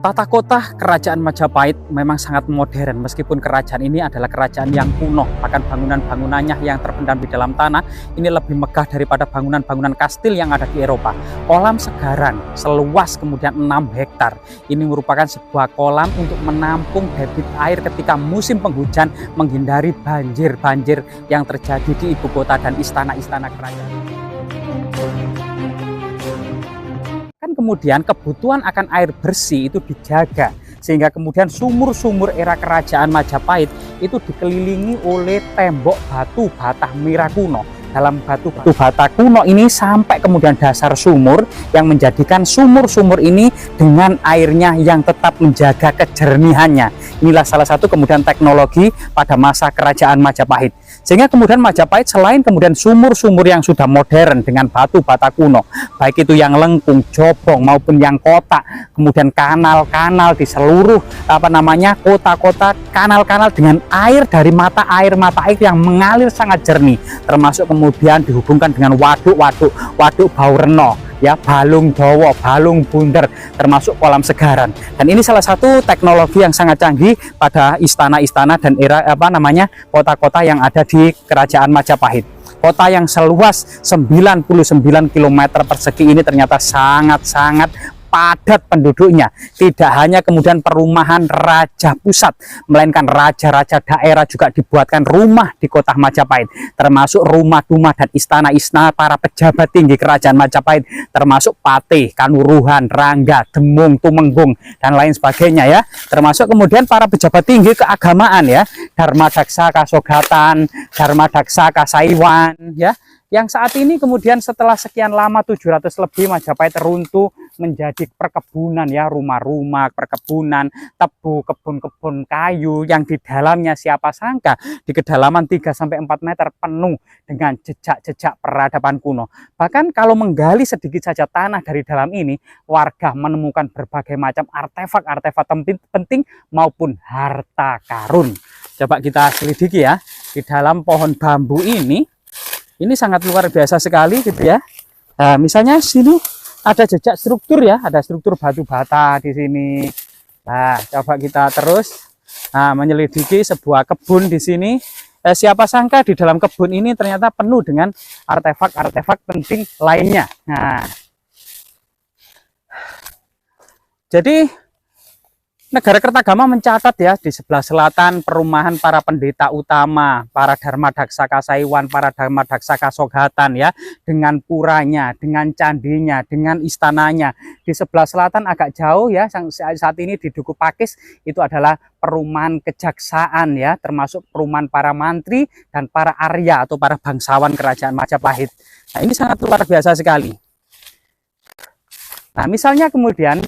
Tata kota Kerajaan Majapahit memang sangat modern, meskipun kerajaan ini adalah kerajaan yang kuno. Bahkan bangunan-bangunannya yang terpendam di dalam tanah ini lebih megah daripada bangunan-bangunan kastil yang ada di Eropa. Kolam Segaran seluas kemudian 6 hektar. Ini merupakan sebuah kolam untuk menampung debit air ketika musim penghujan, menghindari banjir-banjir yang terjadi di ibu kota dan istana-istana kerajaan. Kemudian kebutuhan akan air bersih itu dijaga, sehingga kemudian sumur-sumur era Kerajaan Majapahit itu dikelilingi oleh tembok batu bata merah kuno. Dalam batu bata kuno ini sampai kemudian dasar sumur, yang menjadikan sumur-sumur ini dengan airnya yang tetap menjaga kejernihannya. Inilah salah satu kemudian teknologi pada masa Kerajaan Majapahit. Sehingga kemudian Majapahit selain kemudian sumur-sumur yang sudah modern dengan batu bata kuno, baik itu yang lengkung, jobong maupun yang kotak, kemudian kanal-kanal di seluruh kota-kota, kanal-kanal dengan air dari mata air yang mengalir sangat jernih, termasuk kemudian dihubungkan dengan waduk Baureno, ya, Balung Dowo, Balung Bunder, termasuk kolam Segaran. Dan ini salah satu teknologi yang sangat canggih pada istana-istana dan era kota-kota yang ada di Kerajaan Majapahit. Kota yang seluas 99 km persegi ini ternyata sangat-sangat padat penduduknya. Tidak hanya kemudian perumahan raja pusat, melainkan raja-raja daerah juga dibuatkan rumah di kota Majapahit, termasuk rumah-rumah dan istana-istana para pejabat tinggi Kerajaan Majapahit, termasuk Patih, Kanuruhan, Rangga, Demung, Tumenggung, dan lain sebagainya, ya. Termasuk kemudian para pejabat tinggi keagamaan, ya, Dharmadaksa Kasogatan, Dharmadaksa Kasaiwan, ya, yang saat ini kemudian setelah sekian lama 700 lebih Majapahit runtuh menjadi perkebunan, ya, rumah-rumah, perkebunan, tebu, kebun-kebun kayu yang di dalamnya siapa sangka di kedalaman 3-4 meter penuh dengan jejak-jejak peradaban kuno. Bahkan kalau menggali sedikit saja tanah dari dalam ini, warga menemukan berbagai macam artefak-artefak penting maupun harta karun. Coba kita selidiki, ya, di dalam pohon bambu ini sangat luar biasa sekali, gitu, ya. Nah, misalnya sini ada jejak struktur, ya, ada struktur batu bata di sini. Nah, coba kita terus menyelidiki sebuah kebun di sini. Siapa sangka di dalam kebun ini ternyata penuh dengan artefak-artefak penting lainnya. Nah, jadi Negara Kertagama mencatat, ya, di sebelah selatan perumahan para pendeta utama, para Dharmadaksa Kasaiwan, para Dharmadaksa Kasogatan, ya, dengan puranya, dengan candinya, dengan istananya. Di sebelah selatan agak jauh, ya, saat ini di Duku Pakis itu adalah perumahan kejaksaan, ya, termasuk perumahan para mantri dan para Arya atau para bangsawan Kerajaan Majapahit. Nah, ini sangat luar biasa sekali. Nah, misalnya kemudian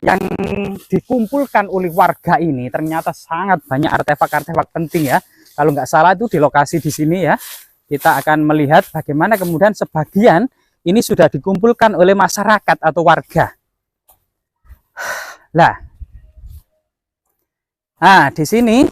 yang dikumpulkan oleh warga ini ternyata sangat banyak artefak-artefak penting, ya. Kalau nggak salah itu di lokasi di sini, ya, kita akan melihat bagaimana kemudian sebagian ini sudah dikumpulkan oleh masyarakat atau warga. Nah, di sini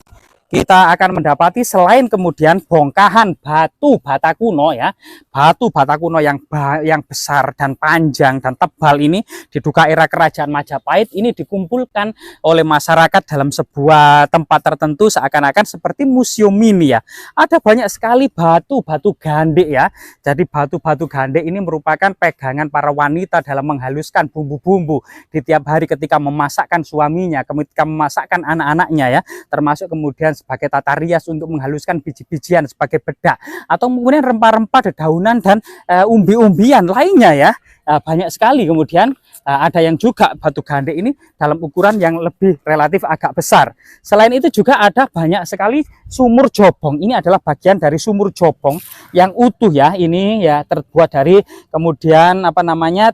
kita akan mendapati selain kemudian bongkahan batu bata kuno, ya, batu bata kuno yang besar dan panjang dan tebal ini diduga era Kerajaan Majapahit ini dikumpulkan oleh masyarakat dalam sebuah tempat tertentu seakan-akan seperti museum mini, ya. Ada banyak sekali batu-batu gandek, ya. Jadi batu-batu gandek ini merupakan pegangan para wanita dalam menghaluskan bumbu-bumbu di tiap hari ketika memasakkan suaminya, ketika memasakkan anak-anaknya, ya, termasuk kemudian sebagai tata rias untuk menghaluskan biji-bijian sebagai bedak, atau kemudian rempah-rempah, dedaunan dan umbi-umbian lainnya, ya. Banyak sekali. Kemudian ada yang juga batu gandek ini dalam ukuran yang lebih relatif agak besar. Selain itu juga ada banyak sekali sumur jobong. Ini adalah bagian dari sumur jobong yang utuh, ya. Ini, ya, terbuat dari kemudian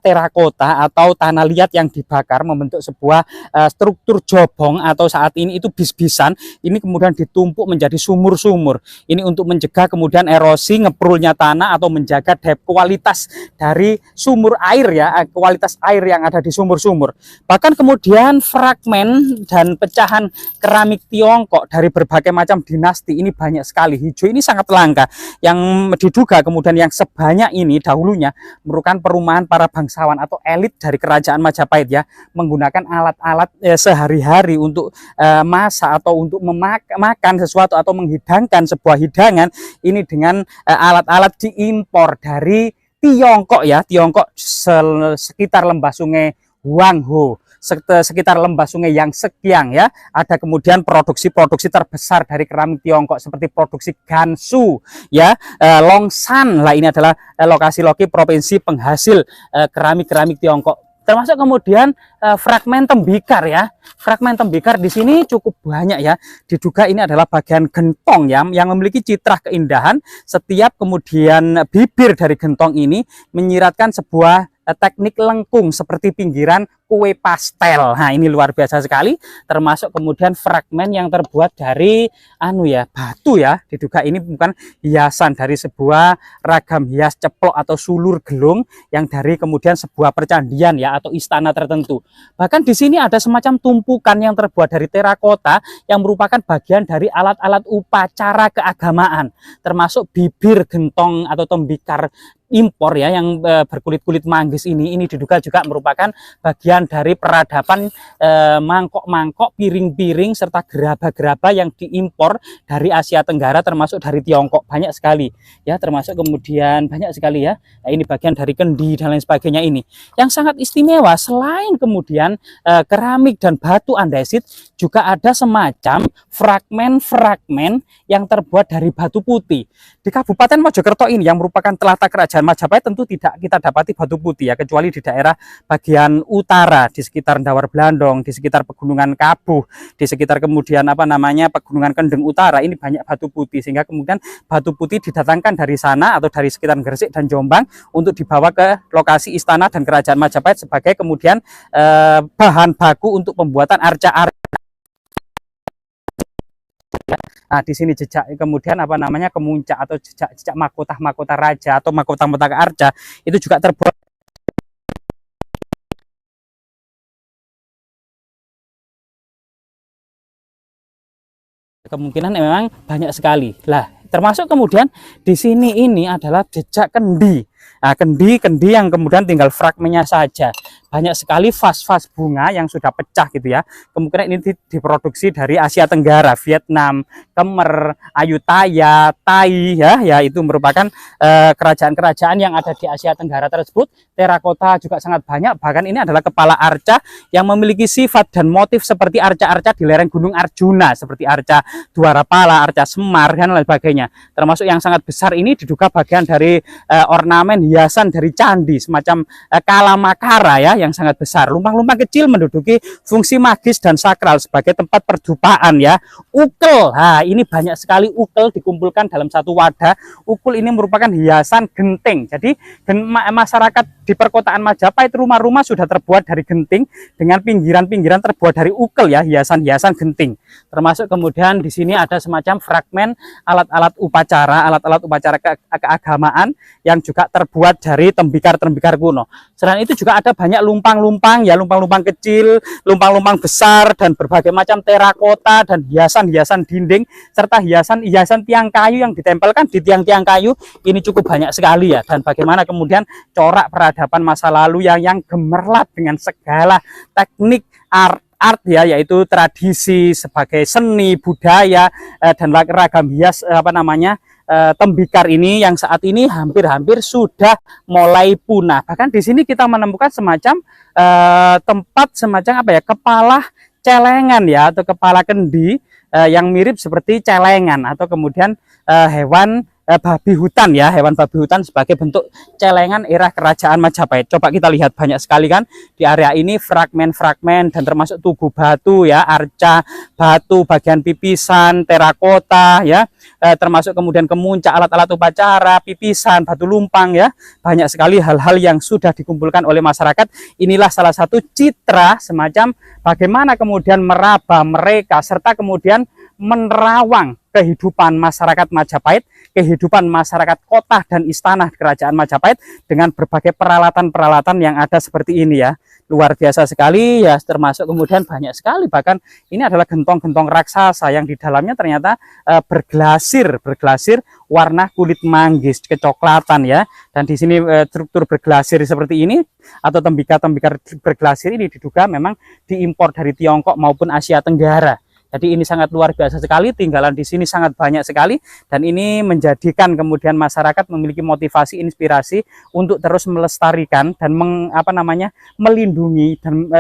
terakota atau tanah liat yang dibakar membentuk sebuah struktur jobong, atau saat ini itu bis-bisan. Ini kemudian ditumpuk menjadi sumur-sumur. Ini untuk mencegah kemudian erosi, ngeprulnya tanah atau menjaga kualitas dari sumur air ya, kualitas air yang ada di sumur-sumur. Bahkan kemudian fragmen dan pecahan keramik Tiongkok dari berbagai macam dinasti ini banyak sekali. Hijau ini sangat langka, yang diduga kemudian yang sebanyak ini dahulunya merupakan perumahan para bangsawan atau elit dari kerajaan Majapahit ya, menggunakan alat-alat sehari-hari untuk masak atau untuk makan sesuatu atau menghidangkan sebuah hidangan ini dengan alat-alat diimpor dari Tiongkok ya, Tiongkok sekitar lembah sungai Huangho, sekitar lembah sungai yang Sekiang ya. Ada kemudian produksi-produksi terbesar dari keramik Tiongkok seperti produksi Gansu ya, Longshan lah, ini adalah lokasi-lokasi provinsi penghasil keramik-keramik Tiongkok. Termasuk kemudian fragmen tembikar ya. Fragmen tembikar di sini cukup banyak ya. Diduga ini adalah bagian gentong ya, yang memiliki citra keindahan. Setiap kemudian bibir dari gentong ini menyiratkan sebuah teknik lengkung seperti pinggiran kue pastel. Nah, ini luar biasa sekali. Termasuk kemudian fragmen yang terbuat dari batu ya. Diduga ini bukan hiasan dari sebuah ragam hias ceplok atau sulur gelung yang dari kemudian sebuah percandian ya atau istana tertentu. Bahkan di sini ada semacam tumpukan yang terbuat dari terakota yang merupakan bagian dari alat-alat upacara keagamaan, termasuk bibir gentong atau tembikar impor ya yang berkulit-kulit manggis ini diduga juga merupakan bagian dari peradaban mangkok-mangkok, piring-piring serta gerabah-gerabah yang diimpor dari Asia Tenggara termasuk dari Tiongkok. Banyak sekali ya, termasuk kemudian banyak sekali ya. Nah, ini bagian dari kendi dan lain sebagainya ini. Yang sangat istimewa selain kemudian keramik dan batu andesit, juga ada semacam fragmen-fragmen yang terbuat dari batu putih. Di Kabupaten Mojokerto ini yang merupakan telatak kerajaan Majapahit tentu tidak kita dapati batu putih ya, kecuali di daerah bagian utara di sekitar Dawar Blandong, di sekitar Pegunungan Kabuh, di sekitar kemudian Pegunungan Kendeng Utara, ini banyak batu putih, sehingga kemudian batu putih didatangkan dari sana atau dari sekitar Gresik dan Jombang untuk dibawa ke lokasi istana dan kerajaan Majapahit sebagai kemudian bahan baku untuk pembuatan arca-arca. Nah, di sini jejak kemudian kemuncak atau jejak mahkota-mahkota raja atau mahkota-mahkota arca itu juga terbuat. Kemungkinan memang banyak sekali. Lah, termasuk kemudian di sini ini adalah jejak kendi. Nah, kendi yang kemudian tinggal fragmennya saja. Banyak sekali vas-vas bunga yang sudah pecah gitu ya. Kemungkinan ini diproduksi dari Asia Tenggara, Vietnam, Khmer, Ayutthaya, Tai ya, itu merupakan kerajaan-kerajaan yang ada di Asia Tenggara tersebut. Terakota juga sangat banyak, bahkan ini adalah kepala arca yang memiliki sifat dan motif seperti arca-arca di lereng Gunung Arjuna, seperti arca Dwarapala, arca Semar dan lain sebagainya. Termasuk yang sangat besar ini diduga bagian dari ornamen hiasan dari candi semacam Kalamakara ya, yang sangat besar. Lumpang-lumpang kecil menduduki fungsi magis dan sakral sebagai tempat perdupaan ya. Ukel, nah ini banyak sekali ukel dikumpulkan dalam satu wadah. Ukel ini merupakan hiasan genting. Jadi masyarakat di perkotaan Majapahit rumah-rumah sudah terbuat dari genting dengan pinggiran-pinggiran terbuat dari ukel ya, hiasan-hiasan genting. Termasuk kemudian di sini ada semacam fragmen alat-alat upacara keagamaan yang juga terbuat dari tembikar-tembikar kuno. Selain itu juga ada banyak lumpang-lumpang ya, lumpang-lumpang kecil, lumpang-lumpang besar dan berbagai macam terakota dan hiasan-hiasan dinding serta hiasan-hiasan tiang kayu yang ditempelkan di tiang-tiang kayu ini cukup banyak sekali ya. Dan bagaimana kemudian corak peradaban masa lalu yang gemerlap dengan segala teknik art ya, yaitu tradisi sebagai seni budaya dan ragam hias tembikar ini yang saat ini hampir-hampir sudah mulai punah. Bahkan di sini kita menemukan semacam tempat semacam kepala celengan ya, atau kepala kendi yang mirip seperti celengan, atau kemudian hewan babi hutan ya, hewan babi hutan sebagai bentuk celengan era kerajaan Majapahit. Coba kita lihat, banyak sekali kan di area ini fragmen-fragmen dan termasuk tugu batu ya, arca batu, bagian pipisan, terakota ya, termasuk kemudian kemuncak, alat-alat upacara, pipisan, batu lumpang ya. Banyak sekali hal-hal yang sudah dikumpulkan oleh masyarakat. Inilah salah satu citra semacam bagaimana kemudian meraba mereka serta kemudian menerawang kehidupan masyarakat Majapahit, kehidupan masyarakat kota dan istana kerajaan Majapahit dengan berbagai peralatan-peralatan yang ada seperti ini ya. Luar biasa sekali ya, termasuk kemudian banyak sekali, bahkan ini adalah gentong-gentong raksasa yang di dalamnya ternyata berglasir warna kulit manggis kecoklatan ya. Dan di sini struktur berglasir seperti ini atau tembikar-tembikar berglasir ini diduga memang diimpor dari Tiongkok maupun Asia Tenggara. Jadi ini sangat luar biasa sekali, tinggalan di sini sangat banyak sekali, dan ini menjadikan kemudian masyarakat memiliki motivasi, inspirasi untuk terus melestarikan dan melindungi dan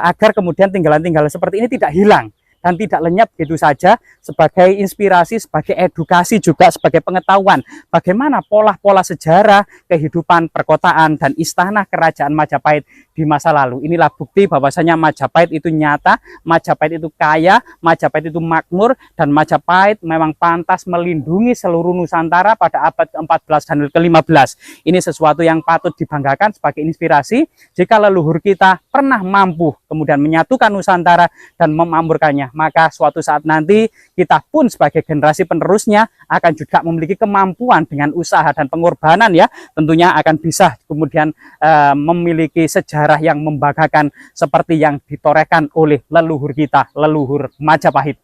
agar kemudian tinggalan-tinggalan seperti ini tidak hilang dan tidak lenyap gitu saja, sebagai inspirasi, sebagai edukasi juga, sebagai pengetahuan bagaimana pola-pola sejarah kehidupan perkotaan dan istana kerajaan Majapahit di masa lalu. Inilah bukti bahwasanya Majapahit itu nyata, Majapahit itu kaya, Majapahit itu makmur, dan Majapahit memang pantas melindungi seluruh Nusantara pada abad ke-14 dan ke-15. Ini sesuatu yang patut dibanggakan sebagai inspirasi jika leluhur kita pernah mampu kemudian menyatukan Nusantara dan memakmurkannya, maka suatu saat nanti kita pun sebagai generasi penerusnya akan juga memiliki kemampuan dengan usaha dan pengorbanan ya, tentunya akan bisa kemudian memiliki sejarah yang membanggakan seperti yang ditorehkan oleh leluhur kita, leluhur Majapahit.